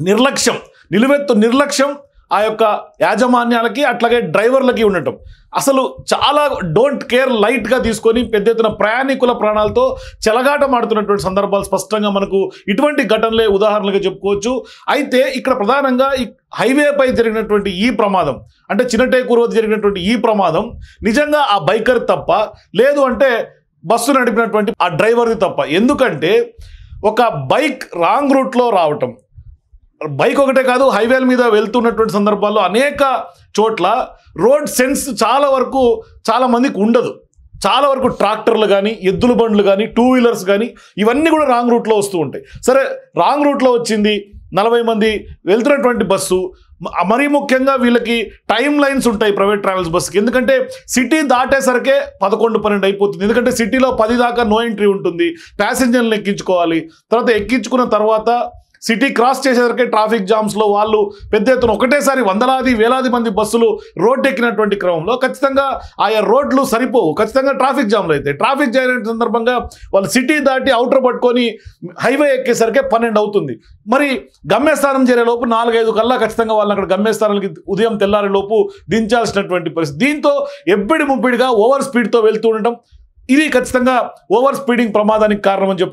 నిర్లక్ష్యం, నిలువెత్తు నిర్లక్ష్యం ఆ యొక్క యాజమాన్యాలకి అట్లాగే డ్రైవర్లకి ఉండటం. అసలు చాలా డోంట్ కేర్ లైట్గా తీసుకొని పెద్ద ఎత్తున ప్రయాణికుల ప్రాణాలతో చెలగాటమాడుతున్నటువంటి సందర్భాలు స్పష్టంగా మనకు ఇటువంటి ఘటనలే ఉదాహరణలుగా చెప్పుకోవచ్చు. అయితే ఇక్కడ ప్రధానంగా ఈ హైవేపై జరిగినటువంటి ఈ ప్రమాదం, అంటే చిన్నటేకూరు వద్ద జరిగినటువంటి ఈ ప్రమాదం నిజంగా ఆ బైకర్ తప్ప, లేదు అంటే బస్సు నడిపినటువంటి ఆ డ్రైవర్ది తప్ప. ఎందుకంటే ఒక బైక్ రాంగ్ రూట్లో రావటం, బైక్ ఒకటే కాదు హైవేల మీద వెళ్తున్నటువంటి సందర్భాల్లో అనేక చోట్ల రోడ్ సెన్స్ చాలా మందికి ఉండదు. చాలా వరకు ట్రాక్టర్లు కానీ, ఎద్దుల బండ్లు కానీ, టూ వీలర్స్ కానీ ఇవన్నీ కూడా రాంగ్ రూట్లో వస్తూ ఉంటాయి. సరే, రాంగ్ రూట్లో వచ్చింది 40 మంది వెళ్తున్నటువంటి బస్సు, మరీ ముఖ్యంగా వీళ్ళకి టైం లైన్స్ ఉంటాయి ప్రైవేట్ ట్రావెల్స్ బస్సుకి. ఎందుకంటే సిటీ దాటేసరికే 11-12 అయిపోతుంది. ఎందుకంటే సిటీలో 10 దాకా నో ఎంట్రీ ఉంటుంది, ప్యాసింజర్లను ఎక్కించుకోవాలి. తర్వాత ఎక్కించుకున్న తర్వాత సిటీ క్రాస్ చేసేసరికి ట్రాఫిక్ జామ్స్లో వాళ్ళు పెద్ద ఎత్తున ఒకటేసారి వందలాది వేలాది మంది బస్సులు రోడ్డు ఎక్కినటువంటి క్రమంలో ఖచ్చితంగా ఆయా రోడ్లు సరిపోవు, ఖచ్చితంగా ట్రాఫిక్ జామ్లు అయితే. ట్రాఫిక్ జామ్ అయిన సందర్భంగా వాళ్ళు సిటీ దాటి అవుటర్ పట్టుకొని హైవే ఎక్కేసరికి 12 అవుతుంది. మరి గమ్యస్థానం చేరేలోపు 4-5 కల్లా ఖచ్చితంగా వాళ్ళని అక్కడ గమ్యస్థానానికి ఉదయం తెల్లారి లోపు దించాల్సినటువంటి పరిస్థితి. దీంతో ఎబ్బడి ముబ్బడిగా ఓవర్ స్పీడ్తో వెళ్తూ ఉండటం, ఇది ఖచ్చితంగా ఓవర్ స్పీడింగ్ ప్రమాదానికి కారణం అని